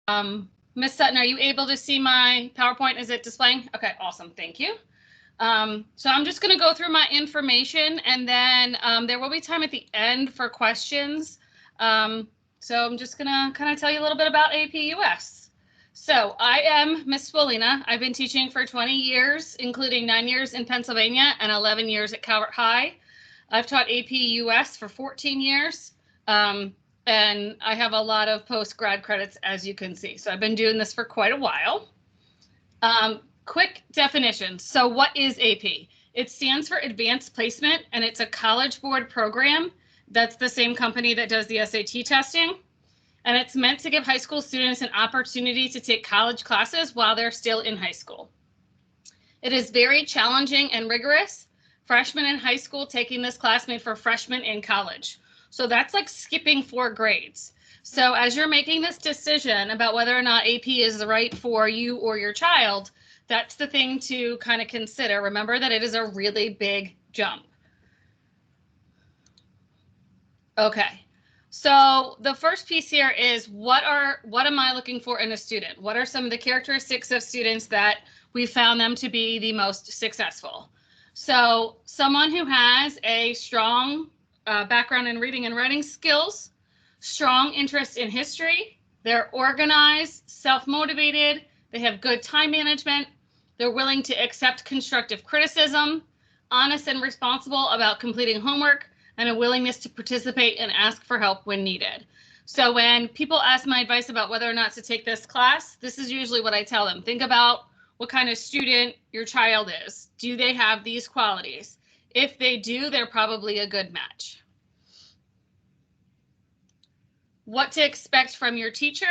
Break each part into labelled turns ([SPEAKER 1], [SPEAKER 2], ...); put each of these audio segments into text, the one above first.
[SPEAKER 1] Ms. Sutton, are you able to see my PowerPoint? Is it displaying? Okay, awesome. Thank you. So I'm just going to go through my information, and then there will be time at the end for questions. So I'm just going to kind of tell you a little bit about AP US. So I am Ms. Cwalina. I've been teaching for 20 years, including 9 years in Pennsylvania and 11 years at Calvert High. I've taught AP US for 14 years. And I have a lot of post-grad credits, as you can see. So I've been doing this for quite a while. Quick definition. So what is AP? It stands for Advanced Placement, and it's a College Board program. That's the same company that does the SAT testing. And it's meant to give high school students an opportunity to take college classes while they're still in high school. It is very challenging and rigorous. Freshmen in high school taking this class made for freshmen in college. So that's like skipping 4 grades. So as you're making this decision about whether or not AP is right for you or your child, that's the thing to kind of consider. Remember that it is a really big jump. Okay, so the first piece here is what am I looking for in a student? What are some of the characteristics of students that we found them to be the most successful? So someone who has a strong background in reading and writing skills, strong interest in history, they're organized, self-motivated, they have good time management, they're willing to accept constructive criticism, honest and responsible about completing homework, and a willingness to participate and ask for help when needed. So when people ask my advice about whether or not to take this class, this is usually what I tell them. Think about what kind of student your child is. Do they have these qualities? If they do, they're probably a good match. What to expect from your teacher.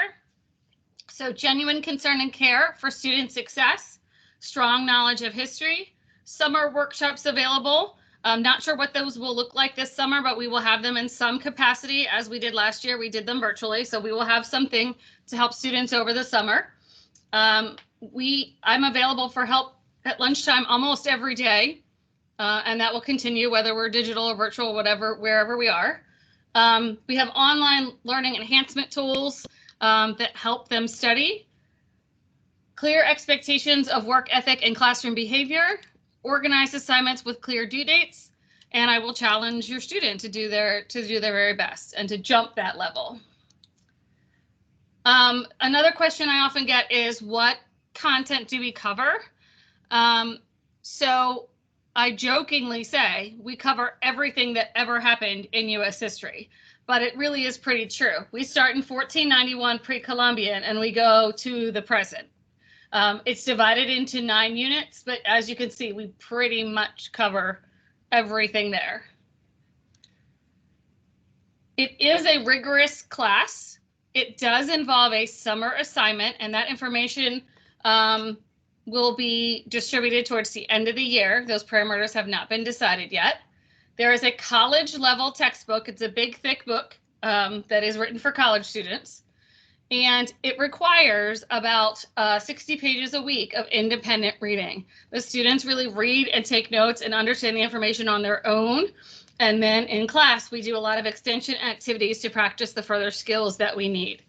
[SPEAKER 1] So genuine concern and care for student success, strong knowledge of history, summer workshops available. I'm not sure what those will look like this summer, but we will have them in some capacity as we did last year. We did them virtually, so we will have something to help students over the summer. I'm available for help at lunchtime almost every day. And that will continue whether we're digital or virtual, wherever we are. We have online learning enhancement tools that help them study. Clear expectations of work ethic and classroom behavior, organized assignments with clear due dates, and I will challenge your student to do their very best and to jump that level. Another question I often get is, what content do we cover? So I jokingly say we cover everything that ever happened in US history, but it really is pretty true. We start in 1491 pre-Columbian and we go to the present. It's divided into 9 units, but as you can see, we pretty much cover everything there. It is a rigorous class. It does involve a summer assignment, and that information will be distributed towards the end of the year. Those parameters have not been decided yet. There is a college level textbook. It's a big, thick book that is written for college students. And it requires about 60 pages a week of independent reading. The students really read and take notes and understand the information on their own. And then in class, we do a lot of extension activities to practice the further skills that we need.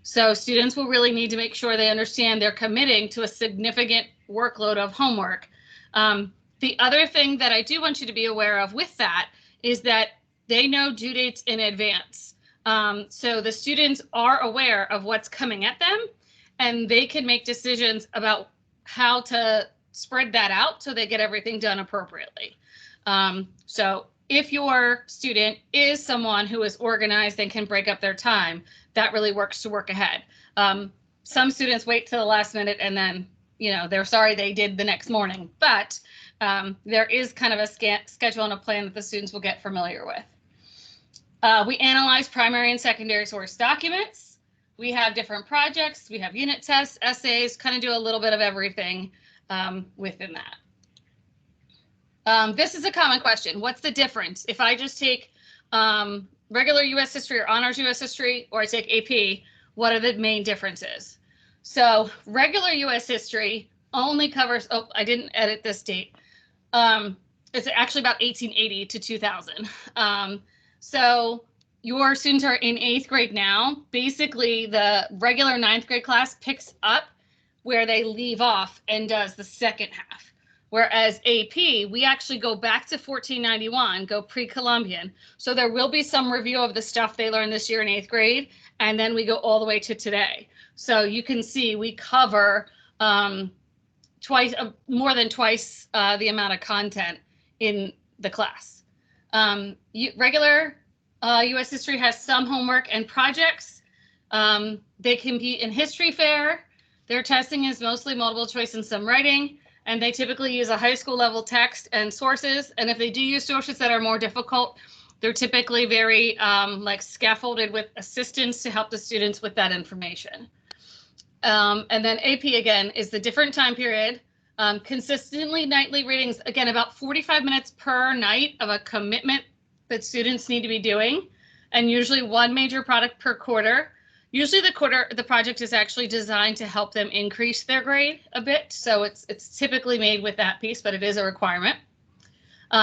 [SPEAKER 1] So students will really need to make sure they understand they're committing to a significant workload of homework. The other thing that I do want you to be aware of with that is that they know due dates in advance. So the students are aware of what's coming at them, and they can make decisions about how to spread that out so they get everything done appropriately. So if your student is someone who is organized and can break up their time, that really works to work ahead. Some students wait till the last minute and then, they're sorry they did the next morning, but there is kind of a schedule and a plan that the students will get familiar with. We analyze primary and secondary source documents. We have different projects. We have unit tests, essays, kind of do a little bit of everything within that. This is a common question. What's the difference if I just take regular US history or honors US history, or I take AP? What are the main differences? So regular US history only covers, oh, I didn't edit this date. It's actually about 1880 to 2000. So your students are in 8th grade now, basically the regular 9th grade class picks up where they leave off and does the second half. Whereas AP, we actually go back to 1491, go pre-Columbian. So there will be some review of the stuff they learned this year in 8th grade, and then we go all the way to today. So you can see we cover more than twice the amount of content in the class. Regular U.S. history has some homework and projects. They can be in history fair. Their testing is mostly multiple choice and some writing, and they typically use a high school level text and sources. And if they do use sources that are more difficult, they're typically very like scaffolded with assistance to help the students with that information. And then AP again is the different time period. Consistently nightly readings, again, about 45 minutes per night of a commitment that students need to be doing, and usually one major product per quarter. Usually the project is actually designed to help them increase their grade a bit. So it's typically made with that piece, but it is a requirement.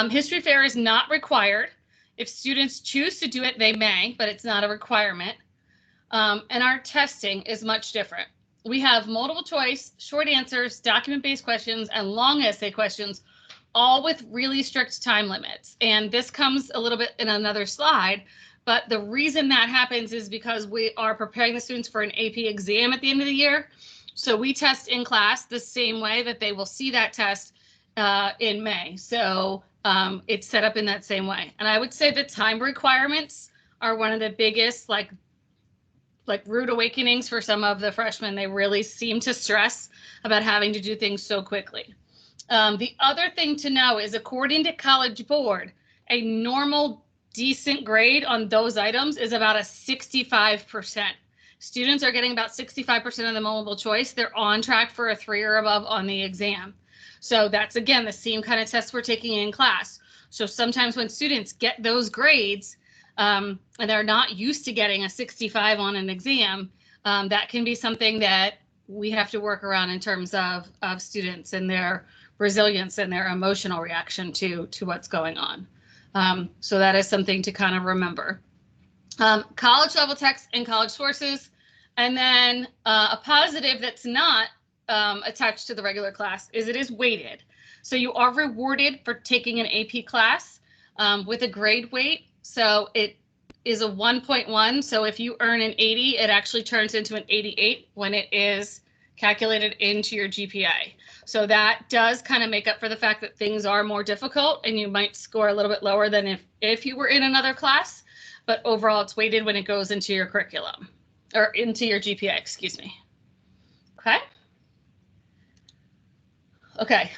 [SPEAKER 1] History fair is not required. If students choose to do it, they may, but it's not a requirement. And our testing is much different. We have multiple choice, short answers, document-based questions, and long essay questions, all with really strict time limits. And this comes a little bit in another slide, but the reason that happens is because we are preparing the students for an AP exam at the end of the year. So we test in class the same way that they will see that test in May. So it's set up in that same way. And I would say the time requirements are one of the biggest, like rude awakenings for some of the freshmen. They really seem to stress about having to do things so quickly. The other thing to know is, according to College Board, a normal decent grade on those items is about a 65%. Students are getting about 65% of the multiple choice. They're on track for a 3 or above on the exam. So that's, again, the same kind of tests we're taking in class. So sometimes when students get those grades and they're not used to getting a 65 on an exam, that can be something that we have to work around in terms of students and their resilience and their emotional reaction to what's going on. So that is something to kind of remember. College level text and college sources, and then a positive that's not attached to the regular class is it is weighted. So you are rewarded for taking an AP class with a grade weight. So it is a 1.1. So if you earn an 80, it actually turns into an 88 when it is calculated into your GPA. So that does kind of make up for the fact that things are more difficult and you might score a little bit lower than if you were in another class. But overall, it's weighted when it goes into your curriculum, or into your GPA, excuse me. Okay. Okay,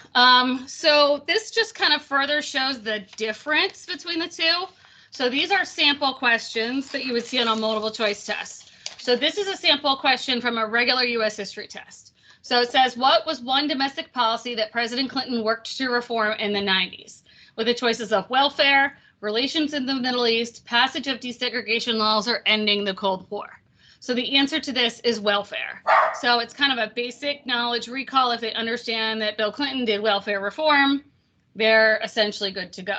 [SPEAKER 1] so this just kind of further shows the difference between the two. So these are sample questions that you would see on a multiple choice test. So this is a sample question from a regular U.S. history test. So it says, what was one domestic policy that President Clinton worked to reform in the 90s? With the choices of welfare, relations in the Middle East, passage of desegregation laws, or ending the Cold War. So the answer to this is welfare. So it's kind of a basic knowledge recall. If they understand that Bill Clinton did welfare reform, they're essentially good to go.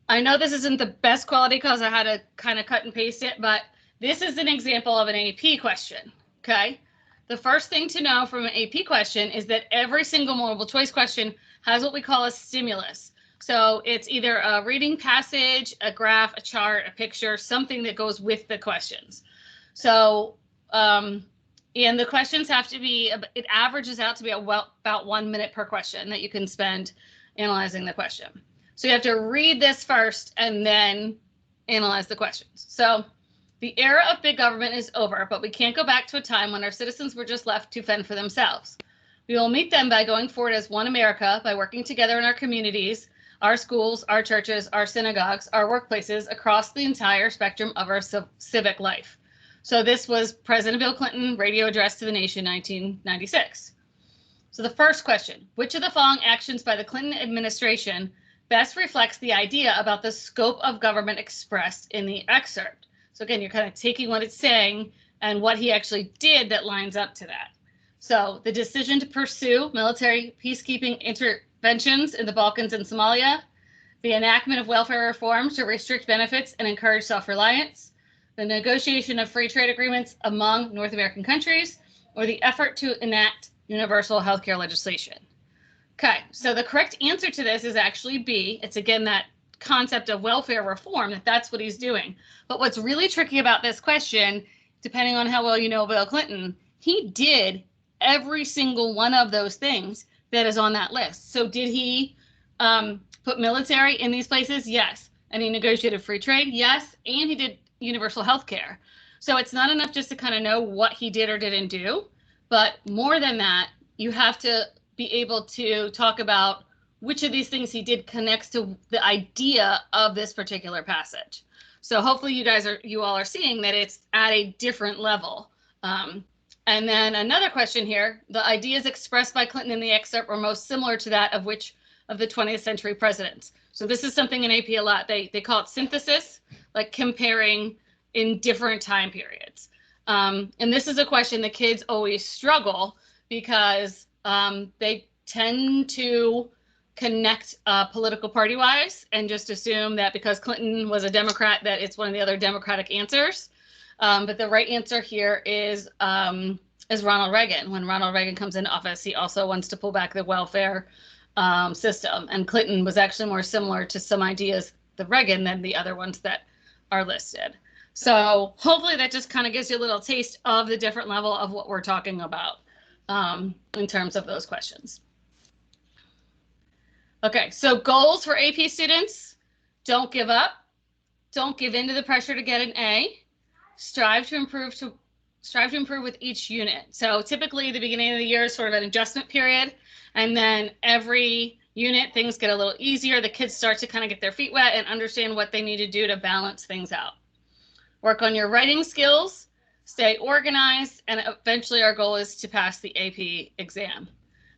[SPEAKER 1] I know this isn't the best quality because I had to kind of cut and paste it, but this is an example of an AP question, okay? The first thing to know from an AP question is that every single multiple choice question has what we call a stimulus. So it's either a reading passage, a graph, a chart, a picture, something that goes with the questions. So, and the questions have to be, it averages out to be about 1 minute per question that you can spend analyzing the question. So you have to read this first and then analyze the questions. So the era of big government is over, but we can't go back to a time when our citizens were just left to fend for themselves. We will meet them by going forward as one America, by working together in our communities, our schools, our churches, our synagogues, our workplaces, across the entire spectrum of our civic life. So this was President Bill Clinton radio address to the nation, 1996. So the first question, which of the following actions by the Clinton administration best reflects the idea about the scope of government expressed in the excerpt? So again, you're kind of taking what it's saying and what he actually did that lines up to that. So the decision to pursue military peacekeeping interventions in the Balkans and Somalia, the enactment of welfare reforms to restrict benefits and encourage self-reliance, the negotiation of free trade agreements among North American countries, or the effort to enact universal healthcare legislation. Okay, so the correct answer to this is actually B. It's again that concept of welfare reform, that's what he's doing. But what's really tricky about this question, depending on how well you know Bill Clinton, he did every single one of those things that is on that list. So did he put military in these places? Yes. And he negotiated free trade? Yes. And he did universal health care. So it's not enough just to kind of know what he did or didn't do, but more than that, you have to be able to talk about which of these things he did connects to the idea of this particular passage. So hopefully you all are seeing that it's at a different level. And then another question here, the ideas expressed by Clinton in the excerpt were most similar to that of which of the 20th century presidents. So this is something in AP a lot. They call it synthesis, like comparing in different time periods. And this is a question the kids always struggle because they tend to connect political party wise and just assume that because Clinton was a Democrat that it's one of the other Democratic answers. But the right answer here is Ronald Reagan. When Ronald Reagan comes into office, he also wants to pull back the welfare system. And Clinton was actually more similar to some ideas of Reagan than the other ones that are listed. So hopefully that just kind of gives you a little taste of the different level of what we're talking about in terms of those questions. Okay, so goals for AP students: don't give up, don't give in to the pressure to get an A, strive to improve with each unit. So typically the beginning of the year is sort of an adjustment period, and then every unit things get a little easier. The kids start to kind of get their feet wet and understand what they need to do to balance things out. Work on your writing skills, stay organized, and eventually our goal is to pass the AP exam.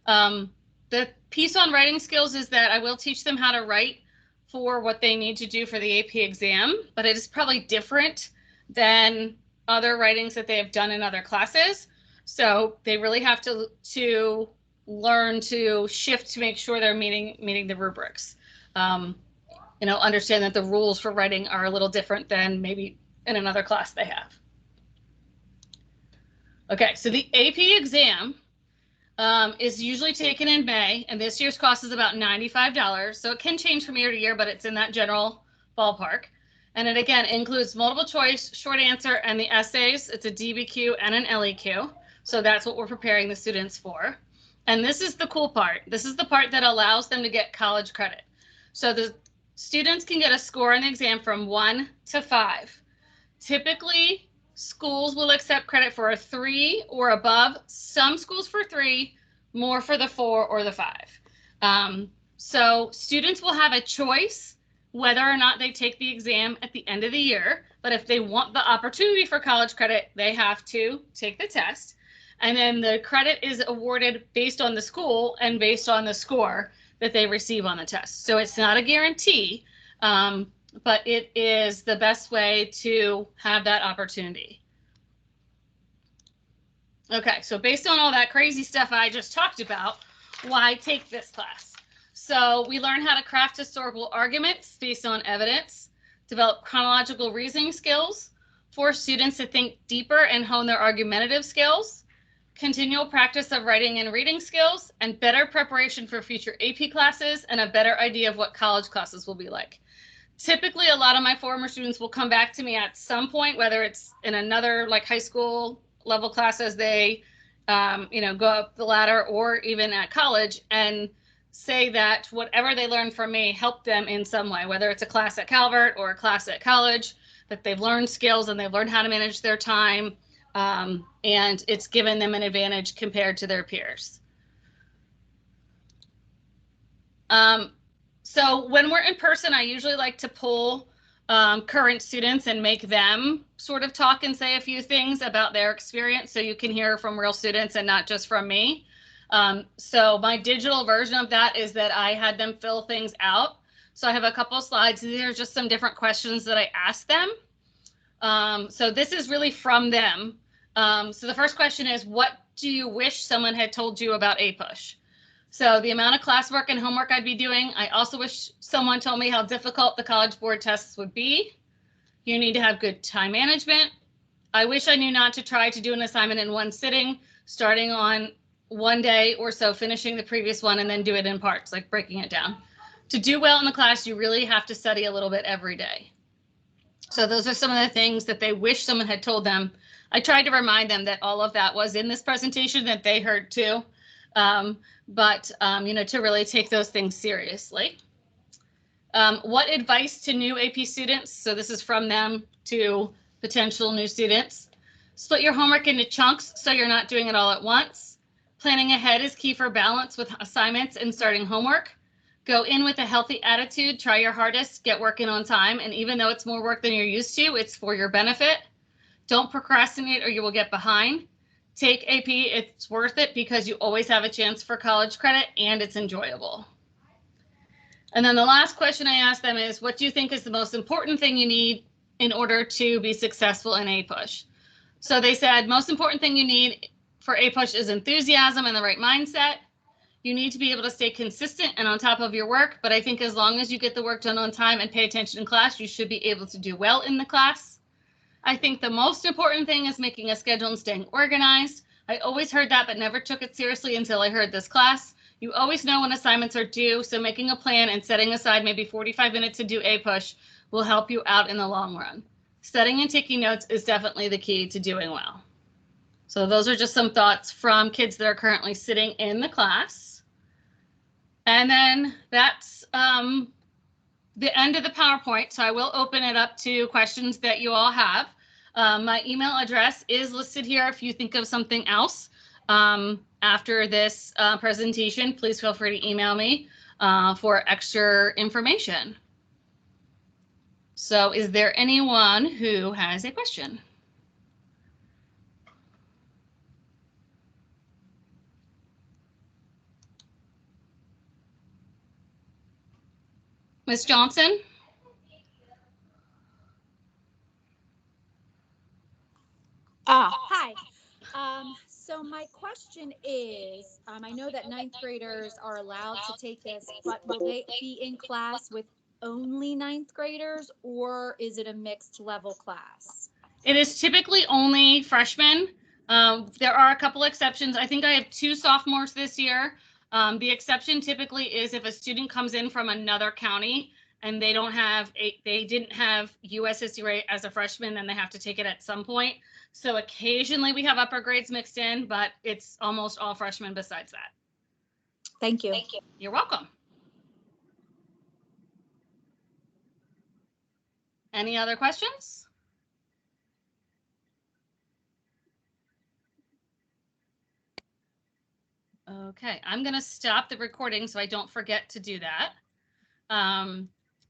[SPEAKER 1] The piece on writing skills is that I will teach them how to write for what they need to do for the AP exam, but it is probably different than other writings that they have done in other classes. So they really have to learn to shift to make sure they're meeting the rubrics. Understand that the rules for writing are a little different than maybe in another class they have. Okay, so the AP exam is usually taken in May, and this year's cost is about $95. So it can change from year to year, but it's in that general ballpark. And it again includes multiple choice, short answer, and the essays. It's a DBQ and an LEQ. So that's what we're preparing the students for. And this is the cool part. This is the part that allows them to get college credit. So the students can get a score on the exam from 1 to 5. Typically, schools will accept credit for a 3 or above. Some schools for 3, more for the 4 or the 5. So students will have a choice whether or not they take the exam at the end of the year. But if they want the opportunity for college credit, they have to take the test. And then the credit is awarded based on the school and based on the score that they receive on the test. So it's not a guarantee, but it is the best way to have that opportunity. Okay, so based on all that crazy stuff I just talked about, why take this class? So we learn how to craft historical arguments based on evidence, develop chronological reasoning skills, force students to think deeper and hone their argumentative skills, continual practice of writing and reading skills, and better preparation for future AP classes, and a better idea of what college classes will be like. Typically, a lot of my former students will come back to me at some point, whether it's in another like high school level class as they go up the ladder, or even at college, and say that whatever they learned from me helped them in some way, whether it's a class at Calvert or a class at college, that they've learned skills and they've learned how to manage their time, and it's given them an advantage compared to their peers. So when we're in person, I usually like to pull current students and make them sort of talk and say a few things about their experience, so you can hear from real students and not just from me. So my digital version of that is that I had them fill things out. So I have a couple of slides. These are just some different questions that I asked them. So this is really from them. So the first question is, what do you wish someone had told you about APUSH? So the amount of classwork and homework I'd be doing, I also wish someone told me how difficult the College Board tests would be. You need to have good time management. I wish I knew not to try to do an assignment in one sitting, starting on one day or so, finishing the previous one, and then do it in parts, like breaking it down. To do well in the class, you really have to study a little bit every day. So those are some of the things that they wish someone had told them. I tried to remind them that all of that was in this presentation, that they heard too. You know, to really take those things seriously. What advice to new AP students? So this is from them to potential new students. Split your homework into chunks so you're not doing it all at once. Planning ahead is key for balance with assignments and starting homework. Go in with a healthy attitude, try your hardest, get working on time, and even though it's more work than you're used to, it's for your benefit. Don't procrastinate or you will get behind. Take AP, it's worth it because you always have a chance for college credit and it's enjoyable. And then the last question I asked them is, what do you think is the most important thing you need in order to be successful in APUSH? So they said, most important thing you need for APUSH is enthusiasm and the right mindset. You need to be able to stay consistent and on top of your work, but I think as long as you get the work done on time and pay attention in class, you should be able to do well in the class. I think the most important thing is making a schedule and staying organized. I always heard that, but never took it seriously until I heard this class. You always know when assignments are due, so making a plan and setting aside maybe 45 minutes to do APUSH will help you out in the long run. Studying and taking notes is definitely the key to doing well. So those are just some thoughts from kids that are currently sitting in the class. And then that's the end of the PowerPoint. So I will open it up to questions that you all have. My email address is listed here. If you think of something else after this presentation, please feel free to email me for extra information. So is there anyone who has a question? Ms. Johnson?
[SPEAKER 2] Hi. So my question is, I know that ninth graders are allowed to take this, but will they be in class with only ninth graders, or is it a mixed level class?
[SPEAKER 1] It is typically only freshmen. There are a couple exceptions. I think I have 2 sophomores this year. The exception typically is if a student comes in from another county and they didn't have US history as a freshman, then they have to take it at some point. So occasionally we have upper grades mixed in, but it's almost all freshmen besides that.
[SPEAKER 2] Thank you.
[SPEAKER 1] You're welcome. Any other questions? Okay, I'm going to stop the recording so I don't forget to do that.